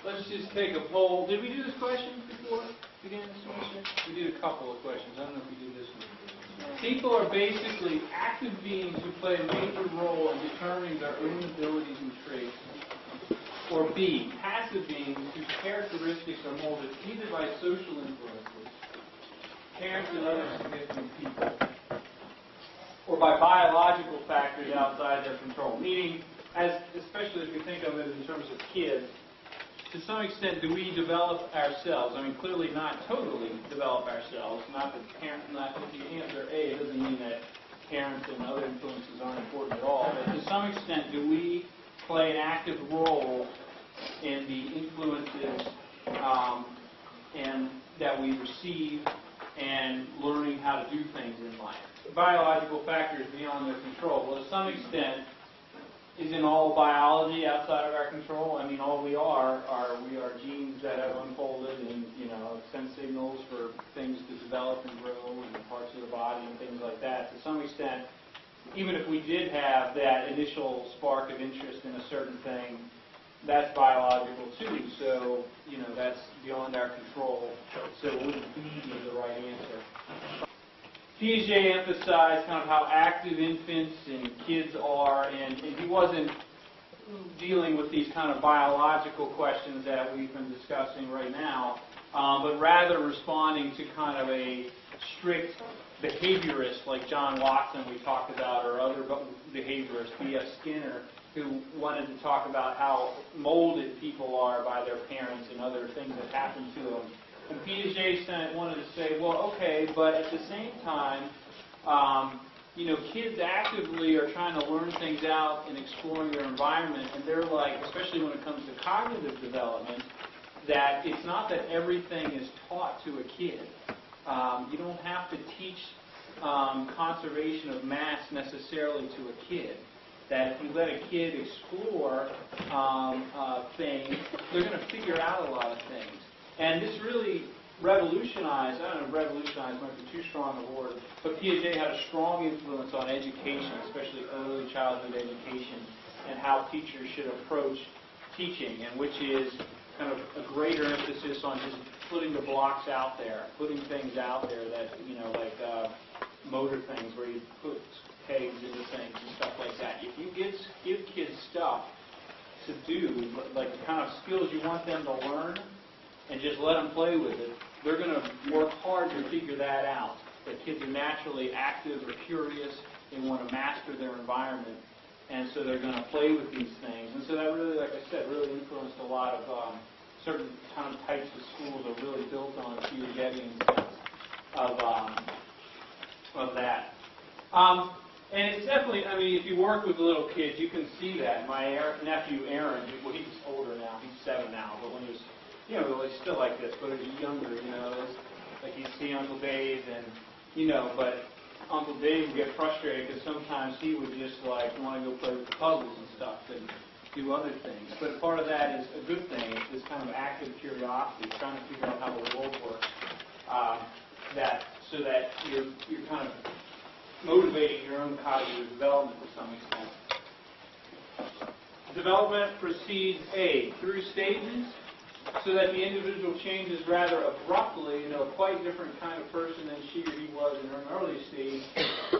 let's just take a poll. Did we do this question before beginning this semester? We did a couple of questions. I don't know if we did this one. People are basically active beings who play a major role in determining their own abilities and traits. Or B, passive beings whose characteristics are molded either by social influences, parents and other significant people, or by biological factors outside their control. Meaning, especially if we think of it in terms of kids, to some extent, do we develop ourselves? I mean, clearly not totally develop ourselves. Not that if you answer A, it doesn't mean that parents and other influences aren't important at all. But to some extent, do we play an active role in the influences and that we receive and learning how to do things in life? Biological factors beyond their control. Well, to some extent, isn't all biology outside of our control? I mean, all we are genes that have unfolded and, send signals for things to develop and grow in parts of the body and things like that. To some extent, even if we did have that initial spark of interest in a certain thing, that's biological too. So, that's beyond our control. So wouldn't B be the right answer? Piaget emphasized kind of how active infants and kids are, and he wasn't dealing with these kind of biological questions that we've been discussing right now, but rather responding to kind of a strict behaviorist like John Watson we talked about, or other behaviorists, B.F. Skinner, who wanted to talk about how molded people are by their parents and other things that happen to them. And Piaget wanted to say, well, okay, but at the same time, kids actively are trying to learn things out and exploring their environment, and they're like, especially when it comes to cognitive development, that it's not that everything is taught to a kid. You don't have to teach conservation of mass necessarily to a kid. That if you let a kid explore things, they're going to figure out a lot of things. And this really revolutionized, I don't know, revolutionized might be too strong a word, but Piaget had a strong influence on education, especially early childhood education, and how teachers should approach teaching, and which is kind of a greater emphasis on just putting the blocks out there, putting things out there that, like motor things where you put pegs into things and stuff like that. If you give kids stuff to do, like the kind of skills you want them to learn, and just let them play with it, they're going to work hard to figure that out. That kids are naturally active or curious, they want to master their environment, and so they're going to play with these things. And so that really, like I said, really influenced a lot of certain kind of types of schools are really built on a Piagetian sense of that. And it's definitely, I mean, if you work with little kids, you can see that. My nephew Aaron, well, he's older now, he's 7 now, but when he was, he's still like this, but as he's younger, it's like he'd see Uncle Dave and, but Uncle Dave would get frustrated because sometimes he would just like want to go play with the puzzles and stuff and do other things. But part of that is a good thing. It's this kind of active curiosity, trying to figure out how the world works, so that you're kind of motivating your own cognitive development to some extent. Development proceeds through stages, so that the individual changes rather abruptly into a quite different kind of person than she or he was in an early stage,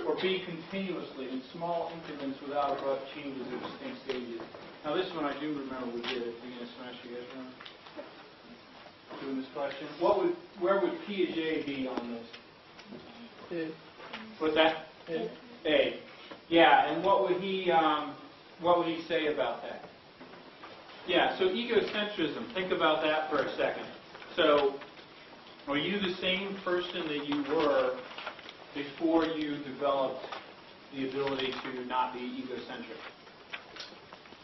or B, continuously in small increments without abrupt changes at distinct stages. Now this one I do remember we did at the beginning of the semester. You guys remember doing this question? Where would Piaget be on this? What's that? A. Yeah, and what would he say about that? Yeah, so egocentrism, think about that for a second. So, are you the same person that you were before you developed the ability to not be egocentric?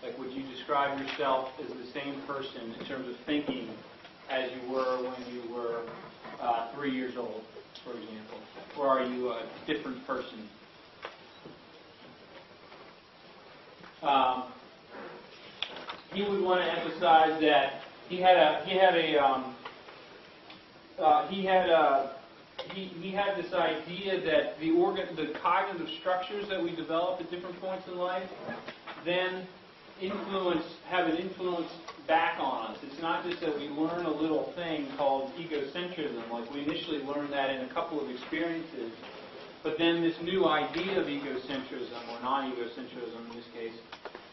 Like, would you describe yourself as the same person in terms of thinking as you were when you were 3 years old, for example? Or are you a different person? He would want to emphasize that he had this idea that the cognitive structures that we develop at different points in life then have an influence back on us. It's not just that we learn a little thing called egocentrism, like we initially learned that in a couple of experiences, but then this new idea of egocentrism, or non-egocentrism in this case,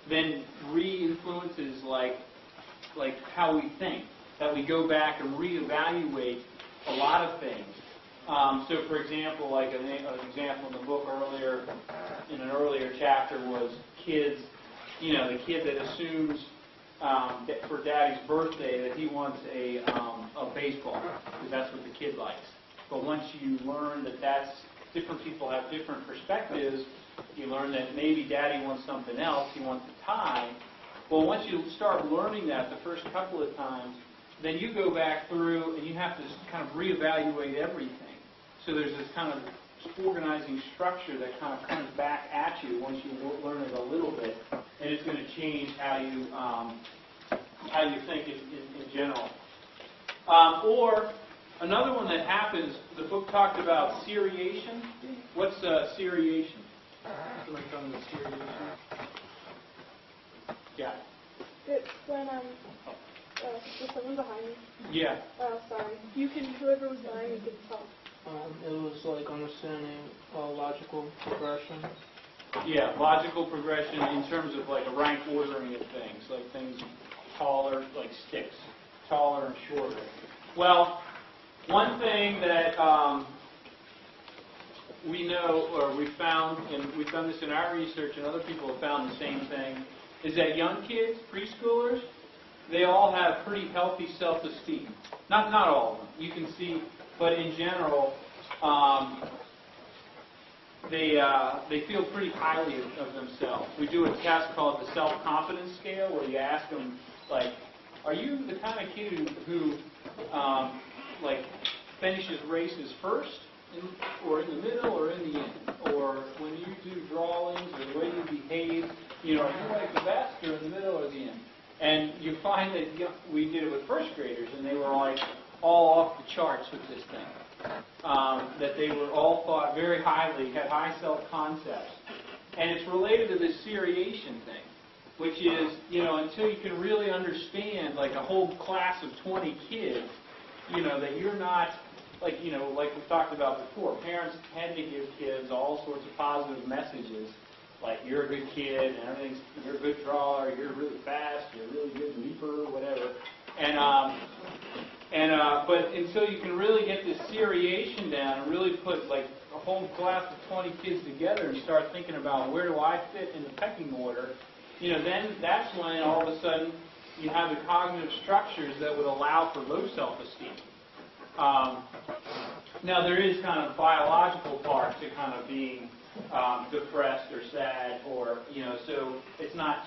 then re-influences like how we think, that we go back and reevaluate a lot of things. So, for example, like an example in the book earlier, in an earlier chapter, was kids. You know, the kid that assumes that for Daddy's birthday that he wants a baseball because that's what the kid likes. But once you learn that different people have different perspectives, you learn that maybe Daddy wants something else. He wants a tie. Well, once you start learning that the first couple of times, then you go back through and you have to kind of reevaluate everything. So there's this kind of organizing structure that kind of comes back at you once you learn it a little bit, and it's going to change how you think in general. Or another one that happens, the book talked about seriation. What's seriation? Somebody tell me what seriation is? Yeah. It's when there's someone behind me. Yeah. Sorry. Whoever was behind me could talk. It was like understanding logical progression. Yeah, logical progression in terms of like a rank ordering of things, like things taller, like sticks, taller and shorter. Well, one thing that we know, or we found, and we've done this in our research, and other people have found the same thing, is that young kids, preschoolers, they all have pretty healthy self-esteem. Not all of them. You can see. But in general, they feel pretty highly of themselves. We do a test called the self-confidence scale, where you ask them, like, are you the kind of kid who like finishes races first, or in the middle, or in the end, or when you do drawings, or the way you behave, you know, are you like the best, or in the middle, or the end? And you find that we did it with first graders, and they were like all off the charts with this thing. That they were all thought very highly, had high self-concepts. And it's related to this seriation thing, which is, you know, until you can really understand, like a whole class of 20 kids, you know, that you're not, like, you know, like we talked about before, parents tend to give kids all sorts of positive messages, like you're a good kid, and you're a good drawer, you're really fast, you're a really good leaper, whatever. But until you can really get this seriation down and really put like a whole class of 20 kids together and start thinking about where do I fit in the pecking order, you know, then that's when all of a sudden you have the cognitive structures that would allow for low self-esteem. Now there is kind of biological part to kind of being depressed or sad, or, you know, so it's not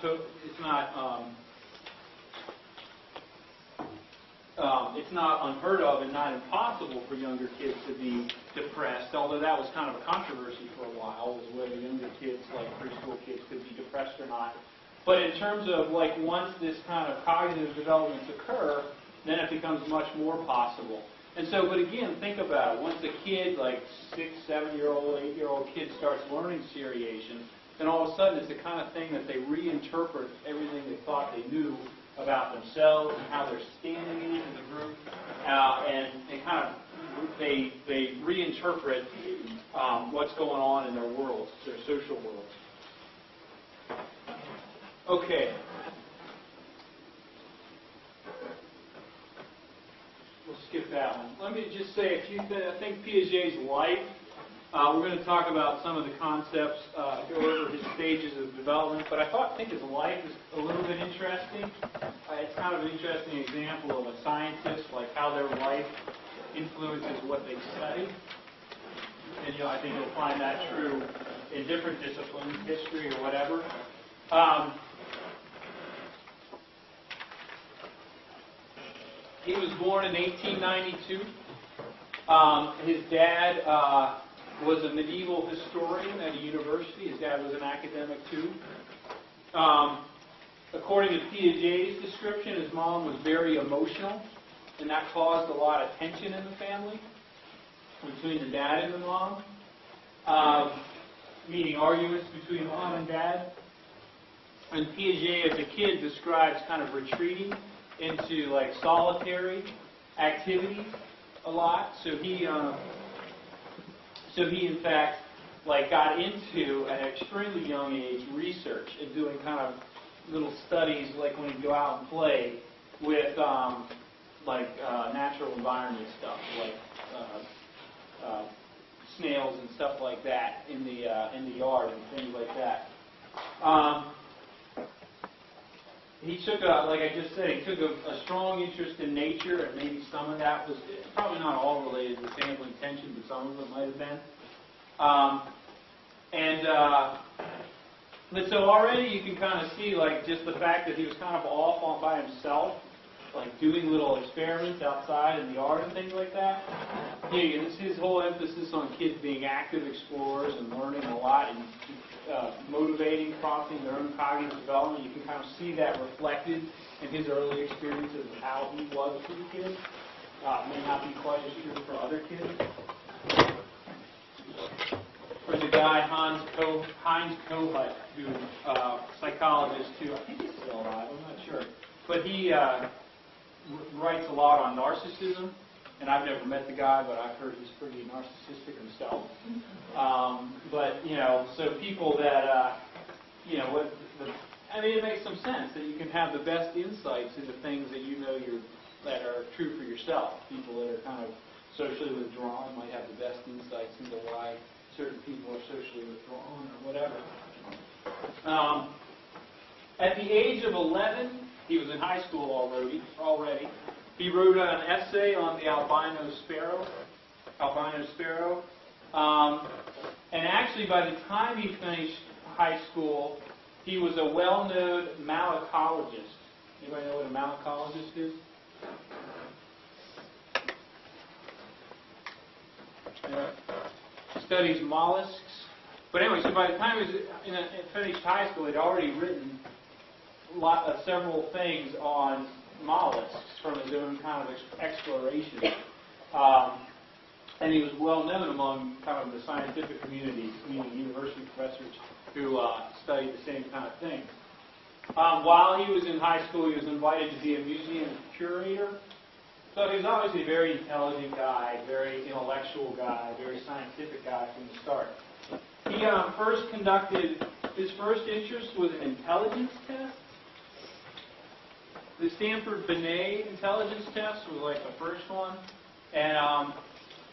unheard of and not impossible for younger kids to be depressed, although that was kind of a controversy for a while, was whether younger kids, like preschool kids, could be depressed or not. But in terms of, like, once this kind of cognitive developments occur, then it becomes much more possible. And so, but again, think about it. Once a kid, like 6, 7-year-old, 8-year-old kid starts learning seriation, then all of a sudden it's the kind of thing that they reinterpret everything they thought they knew about themselves and how they're standing in the group, and they reinterpret what's going on in their worlds, their social worlds. Okay. We'll skip that one. Let me just say a few things. I think Piaget's life. We're going to talk about some of the concepts, go over his stages of development, but I think his life is a little bit interesting. It's kind of an interesting example of a scientist, like how their life influences what they study. And I think you'll find that true in different disciplines, history or whatever. He was born in 1892. His dad was a medieval historian at a university. His dad was an academic too. According to Piaget's description, his mom was very emotional, and that caused a lot of tension in the family between the dad and the mom, meaning arguments between mom and dad. And Piaget, as a kid, describes kind of retreating into like solitary activities a lot. So he in fact like got into at an extremely young age research and doing kind of little studies, like when he'd go out and play with natural environment stuff, like snails and stuff like that in the yard and things like that. He took like I just said, he took a strong interest in nature, and maybe some of that was probably not all related to family tension, but some of it might have been. But so already you can kind of see like just the fact that he was kind of off by himself, like doing little experiments outside in the yard and things like that. It's his whole emphasis on kids being active explorers and learning a lot and motivating, prompting their own cognitive development. You can kind of see that reflected in his early experiences of how he was for the kids. May not be quite as true for other kids. There's a guy, Heinz Kohut, who psychologist who I think he's still alive, I'm not sure. But he writes a lot on narcissism, and I've never met the guy, but I've heard he's pretty narcissistic himself. But, you know, so people that, I mean, it makes some sense that you can have the best insights into things that you know that are true for yourself. People that are kind of socially withdrawn might have the best insights into why certain people are socially withdrawn or whatever. At the age of 11, he was in high school already. He wrote an essay on the albino sparrow. And actually, by the time he finished high school, he was a well-known malacologist. Anybody know what a malacologist is? Yeah. Studies mollusks. But anyway, so by the time he was finished high school, he'd already written several things on mollusks from his own kind of exploration. And he was well known among kind of the scientific community, meaning university professors who studied the same kind of thing. While he was in high school, he was invited to be a museum curator. So he was obviously a very intelligent guy, very intellectual guy, very scientific guy from the start. He first conducted, his first interest was an intelligence test. The Stanford Binet intelligence test was like the first one. And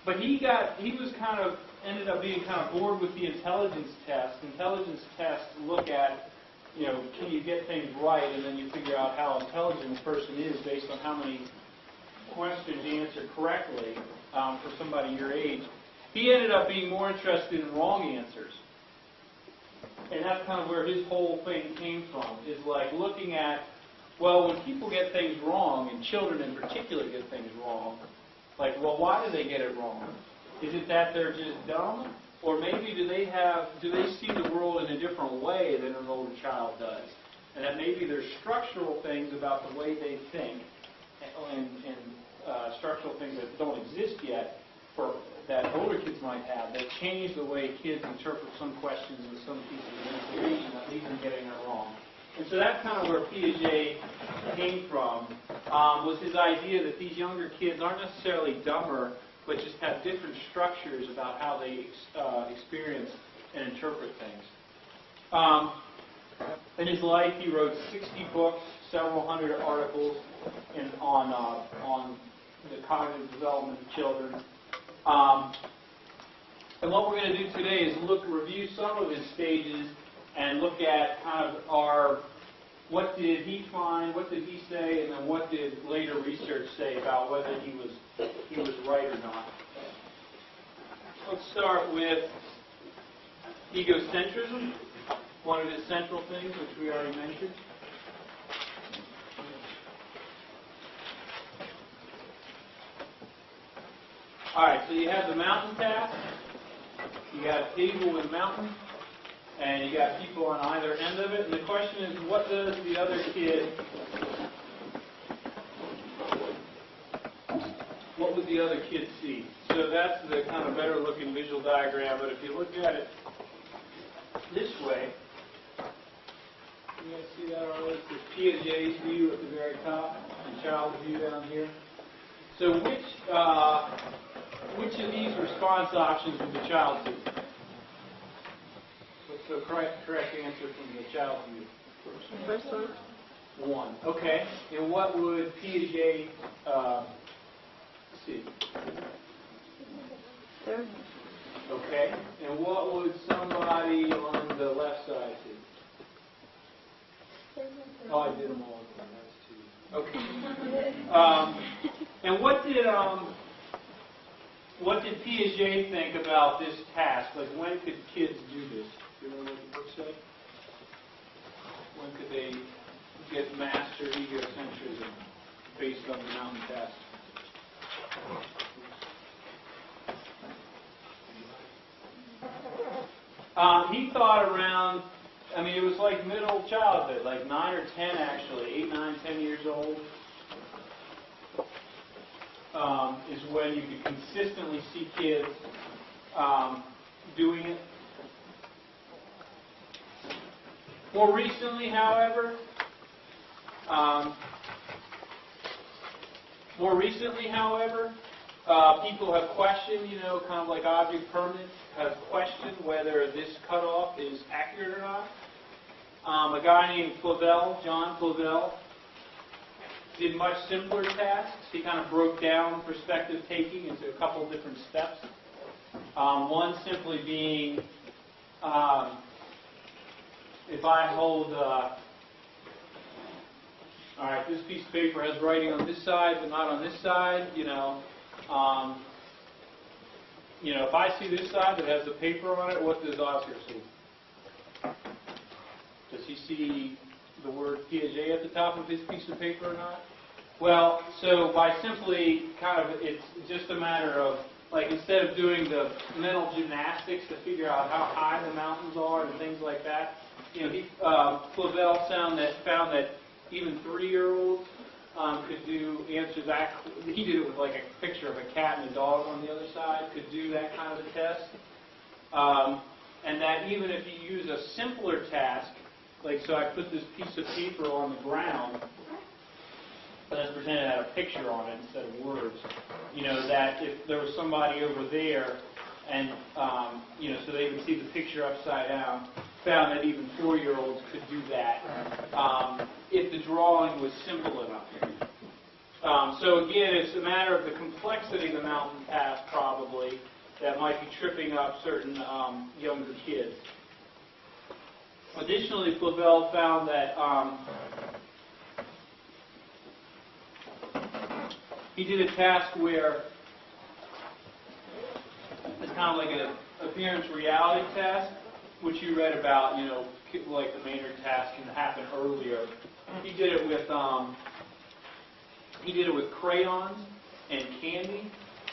but he ended up being kind of bored with the intelligence test. Intelligence tests look at, you know, can you get things right, and then you figure out how intelligent a person is based on how many questions you answer correctly for somebody your age. He ended up being more interested in wrong answers. And that's kind of where his whole thing came from, is like looking at, well, when people get things wrong, and children in particular get things wrong, like, well, why do they get it wrong? Is it that they're just dumb? Or maybe do they see the world in a different way than an older child does? And that maybe there's structural things about the way they think, and structural things that don't exist yet that older kids might have that change the way kids interpret some questions and some pieces of information that leaves them getting it wrong. And so that's kind of where Piaget came from, was his idea that these younger kids aren't necessarily dumber, but just have different structures about how they experience and interpret things. In his life, he wrote 60 books, several hundred articles on the cognitive development of children. And what we're going to do today is review some of his stages and look at kind of what did he find, what did he say, and then what did later research say about whether he was right or not. Let's start with egocentrism, one of his central things, which we already mentioned. All right, so you have the mountain task. You got a table with a mountain, and you got people on either end of it. And the question is, what does the other kid? What would the other kid see? So that's the kind of better-looking visual diagram. But if you look at it this way, You guys see that already? It's Piaget's view at the very top and child's view down here. So which of these response options would the child do? What's the correct answer from the child's view? First one. 1. Okay. And what would Piaget see? Third. Okay. And what would somebody on the left side see? Oh, I did them all. That's 2. Okay. And what did Piaget think about this task? Like, when could kids do this? Do you remember what the book said? When could they get master egocentrism based on the mountain task? He thought around, I mean, it was like middle childhood, like 9 or 10 actually, 8, 9, 10 years old. Is when you could consistently see kids doing it. More recently, however, people have questioned, kind of like object permanence, have questioned whether this cutoff is accurate or not. A guy named John Flavel, did much simpler tasks. He kind of broke down perspective taking into a couple different steps. One simply being, if I hold, all right, this piece of paper has writing on this side, but not on this side. If I see this side that has the paper on it, what does Oscar see? Does he see the word Piaget at the top of his piece of paper or not? Well, so by simply it's just a matter of, like, instead of doing the mental gymnastics to figure out how high the mountains are and things like that, Flavel found that even 3-year-olds could answer that. He did it with like a picture of a cat and a dog on the other side, could do that kind of a test. And that even if you use a simpler task, like, so I put this piece of paper on the ground, but that's presented had a picture on it instead of words, that if there was somebody over there and, so they would see the picture upside down, found that even 4-year-olds could do that if the drawing was simple enough. So again, it's a matter of the complexity of the mountain task probably that might be tripping up certain younger kids. Additionally, Flavel found that he did a task where it's kind of like an appearance reality task, which you read about, like the Maynard task can happen earlier. He did it with crayons and candy.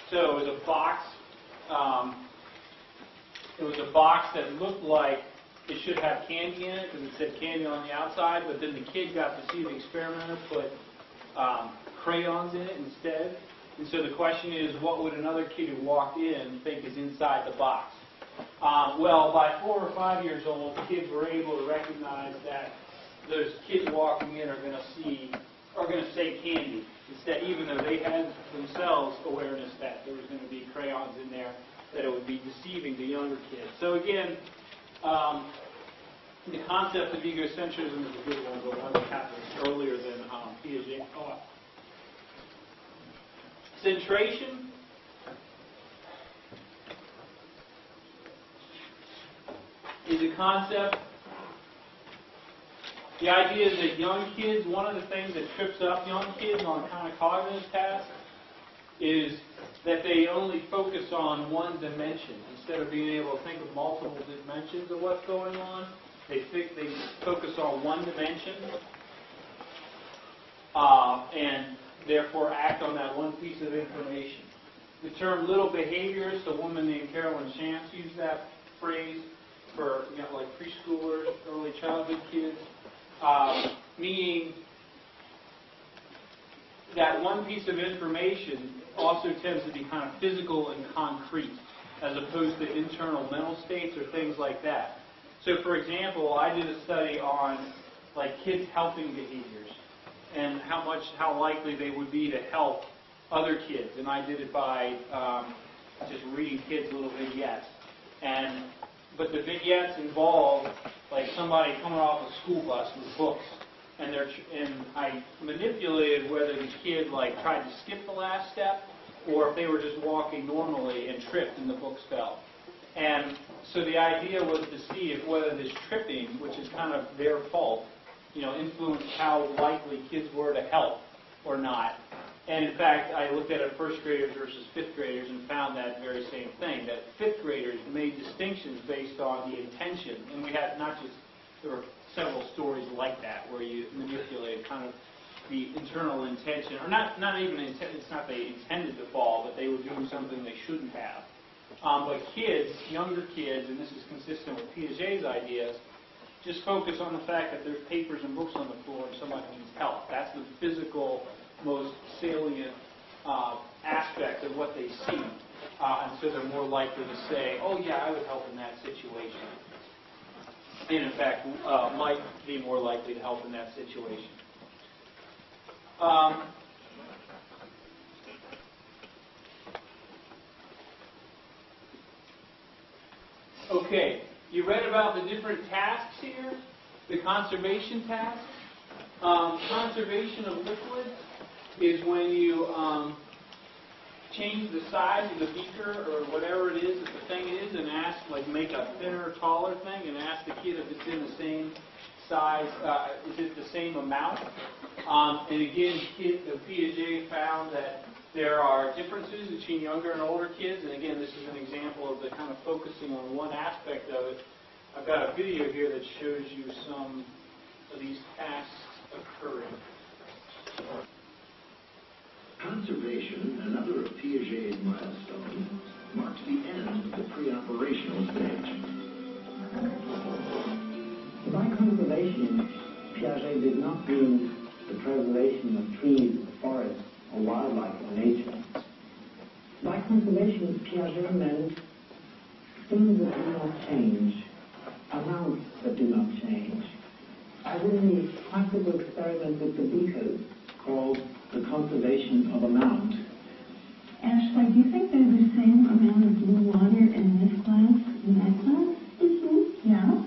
So it was a box. It was a box that looked like it should have candy in it because it said candy on the outside, but then the kid got to see the experimenter put crayons in it instead. And so the question is, what would another kid who walked in think is inside the box? Well, by 4 or 5 years old, kids were able to recognize that those kids walking in are going to say candy instead, even though they had themselves awareness that there was going to be crayons in there, that it would be deceiving the younger kids. So again, the concept of egocentrism is a good one, but one that happens earlier than Piaget thought. Centration. Is a concept. The idea is that young kids, one of the things that trips up young kids on kind of cognitive tasks is that they only focus on one dimension instead of being able to think of multiple dimensions of what's going on. They focus on one dimension and therefore act on that one piece of information. The term little behaviorist, a woman named Carolyn Shantz used that phrase for like preschoolers, early childhood kids, meaning that one piece of information also tends to be kind of physical and concrete as opposed to internal mental states or things like that. So for example, I did a study on like kids helping behaviors and how likely they would be to help other kids. And I did it by just reading kids little vignettes. But the vignettes involve like somebody coming off a school bus with books, and I manipulated whether the kid like tried to skip the last step or if they were just walking normally and tripped and the books fell. And so the idea was to see if whether this tripping, which is kind of their fault, influenced how likely kids were to help or not. And in fact, I looked at it first graders versus fifth graders and found that very same thing, that fifth graders made distinctions based on the intention. And we had there were several stories like that where you manipulate kind of the internal intention, or not even intent, it's not they intended to fall, but they were doing something they shouldn't have. But kids, younger kids, and this is consistent with Piaget's ideas, just focus on the fact that there's papers and books on the floor and somebody needs help. That's the physical, most salient aspect of what they see. And so they're more likely to say, oh yeah, I would help in that situation. And in fact, might be more likely to help in that situation. Okay, you read about the different tasks here, the conservation tasks. Conservation of liquids is when you change the size of the beaker or whatever it is that the thing is and ask, like make a thinner or taller thing and ask the kid if it's in the same size, is it the same amount? And again, Piaget found that there are differences between younger and older kids, and again, this is an example of the kind of focusing on one aspect of it. I've got a video here that shows you some of these tasks occurring. Conservation, another of Piaget's milestones, marks the end of the pre-operational stage. By conservation, Piaget did not mean the preservation of trees, forests, or wildlife or nature. By conservation, Piaget meant things that do not change, amounts that do not change. As in the classical experiment with the beakers, called the conservation of amount. Ashley, do you think there's the same amount of blue water in this class, in that class? Mm-hmm. Yeah?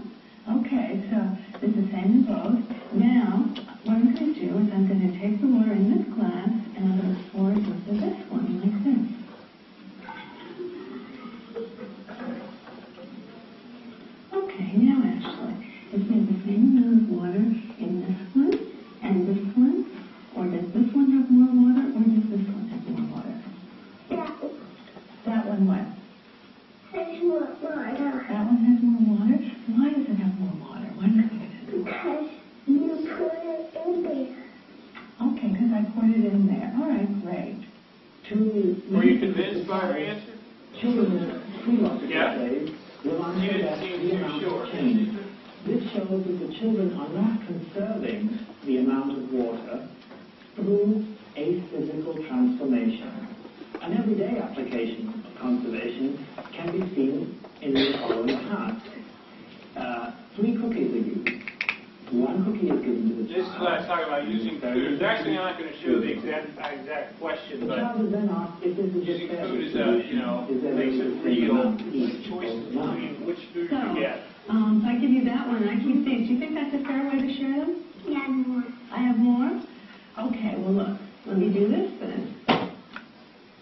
Okay, so it's the same in both. Now, what I'm going to do is I'm going to take the water in this glass and I'm going to pour it into this one, like this. Okay, now Ashley, is there the same amount of water in this one and this one? Or does this one have more water, or does this one have more water? That one what? Has more water. That one has more water? Why does it have more water? What is it? Because you put it in there. Okay, because I put it in there. All right, great. Were you convinced by her answer? Children, philosophy Yeah. says, will answer You didn't that seem the too amount sure. of change. This shows that the children are not conserving the amount of water through a physical transformation. An everyday application of conservation can be seen in the following task. 3 cookies are used. 1 cookie is given to the This is child. what I was talking about, using food. Actually, I'm not going to show the exact question, The but child is then asked if this is using a fair food is distribution. Is there makes really it the same real. amount to eat Choices or not? between which food So, you get. if I give you that one, I keep these. Do you think that's a fair way to share them? Yeah, more. I have more? Okay, well look, let me do this then.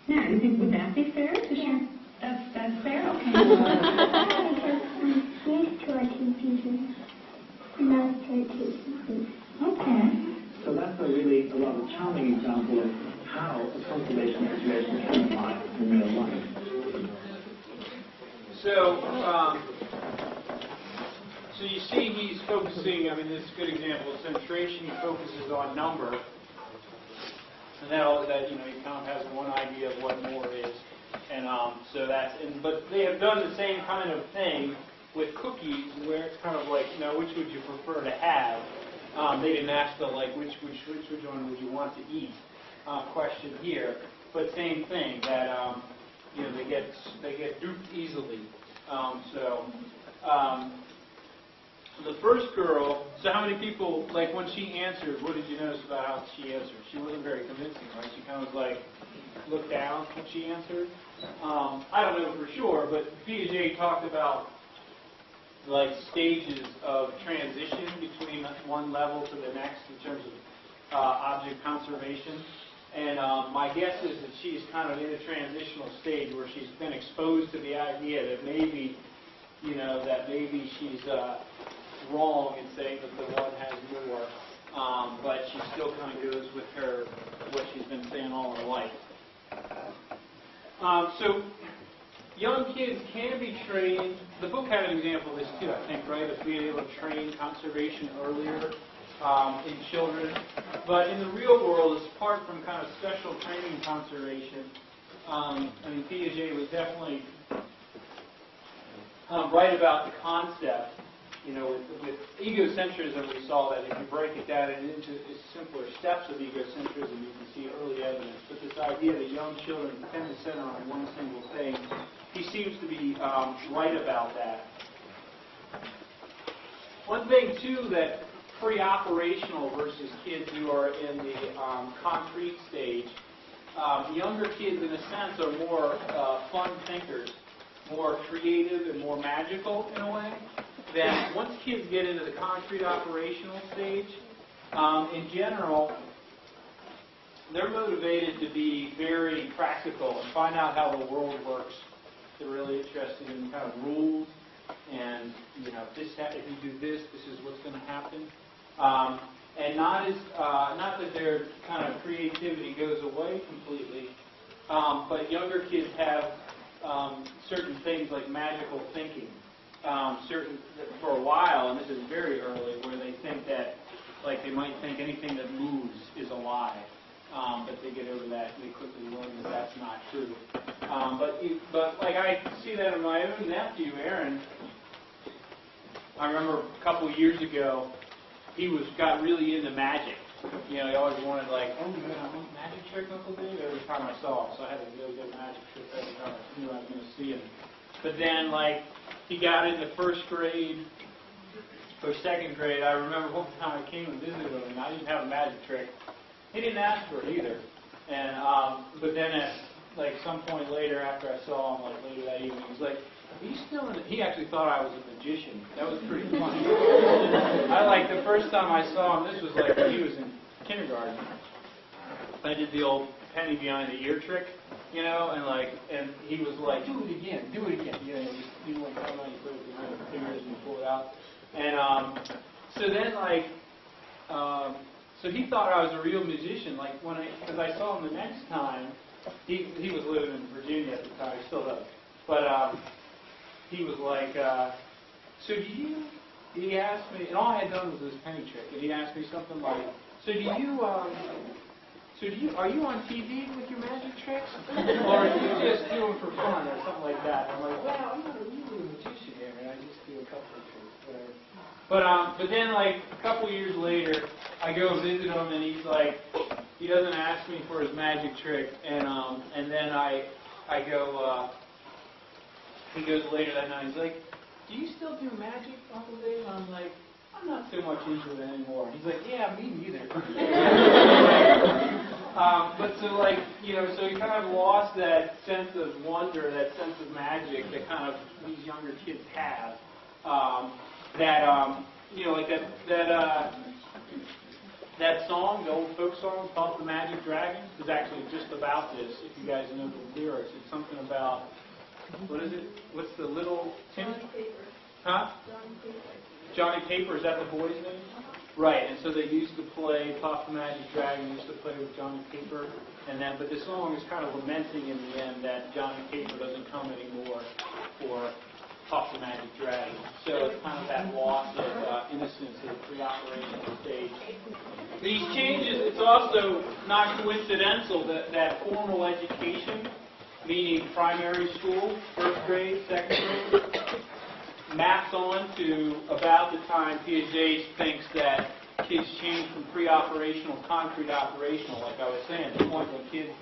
Now, you think, would that be fair to share? That's fair? Okay. These 2 are 2 pieces. And those 2 are 2 pieces. Okay. So that's a rather charming example of how a conservation situation can apply in real life. So you see he's focusing, I mean, this is a good example of centration. He focuses on number. And that he kind of has one idea of what more is. And but they have done the same kind of thing with cookies, where it's kind of like, which would you prefer to have? They didn't ask the which one would you want to eat question here, but same thing that they get duped easily. the first girl, so how many people, like when she answered, what did you notice about how she answered? She wasn't very convincing, right? She kind of was like, looked down when she answered. I don't know for sure, but Piaget talked about like stages of transition between one level to the next in terms of object conservation. And my guess is that she's kind of in a transitional stage where she's been exposed to the idea that maybe, you know, that maybe she's wrong in saying that the one has more, but she still kind of goes with her, what she's been saying all her life. So young kids can be trained. The book had an example of this too, I think, right, of being able to train conservation earlier in children. But in the real world, apart from kind of special training in conservation, I mean, Piaget was definitely right about the concept. You know, with egocentrism, we saw that if you break it down into simpler steps of egocentrism, you can see early evidence. But this idea that young children tend to center on one single thing, he seems to be right about that. One thing, too, that pre-operational versus kids who are in the concrete stage, younger kids, in a sense, are more fun thinkers, more creative and more magical in a way. That once kids get into the concrete operational stage, in general, they're motivated to be very practical and find out how the world works. They're really interested in kind of rules and, you know, if you do this, this is what's going to happen. And not that their kind of creativity goes away completely, but younger kids have certain things like magical thinking. For a while, and this is very early, where they think that, like, they might think anything that moves is a lie, but they get over that and they quickly learn that that's not true. But like I see that in my own nephew, Aaron. I remember a couple of years ago, he got really into magic. You know, he always wanted, like, oh man, I want a magic trick, Uncle Dave, every time I saw him. So I had to go get a magic trick every time I knew I was going to see him. But then, like, he got into first grade or second grade. I remember one time I came and visited him, and I didn't have a magic trick. He didn't ask for it either. And but then at like some point later, after I saw him, like later that evening, he was like, "Are you still in it?" He actually thought I was a magician. That was pretty funny. I like the first time I saw him. This was like when he was in kindergarten. I did the old penny behind the ear trick. You know, and he was like, do it again. You know, he went down and you put it behind the fingers and you pull it out. And so then, like, so he thought I was a real magician. Like because I saw him the next time, he was living in Virginia at the time. He still does. But he was like, so do you? He asked me, and all I had done was this penny trick, and he asked me something like, so do you? Are you on TV with your magic tricks? Or are you just doing for fun or something like that? And I'm like, well, I'm not really a magician here, man. I just do a couple of tricks, whatever. But then, like, a couple years later, I go visit him, and he's like, he doesn't ask me for his magic trick. And then I go, he goes later that night, he's like, do you still do magic, Uncle Dave? And I'm like, I'm not so much into it anymore. He's like, yeah, me neither. But so, like, you know, so he kind of lost that sense of wonder, that sense of magic that kind of these younger kids have. You know, like that song, the old folk song called "The Magic Dragon," is actually just about this. If you guys know the lyrics, it's something about, what is it? What's the little Timmy? Johnny Paper. Huh? Johnny Paper. Johnny Paper, is that the boy's name? Right, and so they used to play Puff the Magic Dragon, used to play with Johnny Paper, but the song is kind of lamenting in the end that Johnny Paper doesn't come anymore for Puff the Magic Dragon. So it's kind of that loss of innocence at the pre-operational stage. These changes, it's also not coincidental that formal education, meaning primary school, first grade, second grade, maps on to about the time Piaget thinks that kids change from pre-operational to concrete operational, like I was saying, the point when kids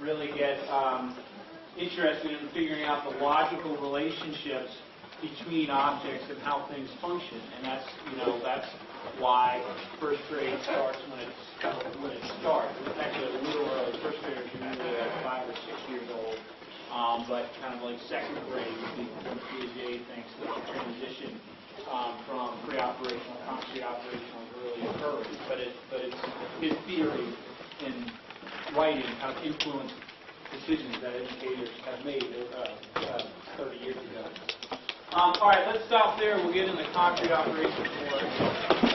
really get interested in figuring out the logical relationships between objects and how things function, and that's why first grade starts when it starts. It's actually a little early. First graders are usually like 5 or 6 years old, but kind of like second grade would be when Piaget thinks that the transition from pre-operational, pre-operational is really occurring. But it's his theory in writing kind of influenced decisions that educators have made 30 years ago. All right, let's stop there. We'll get into concrete operations more.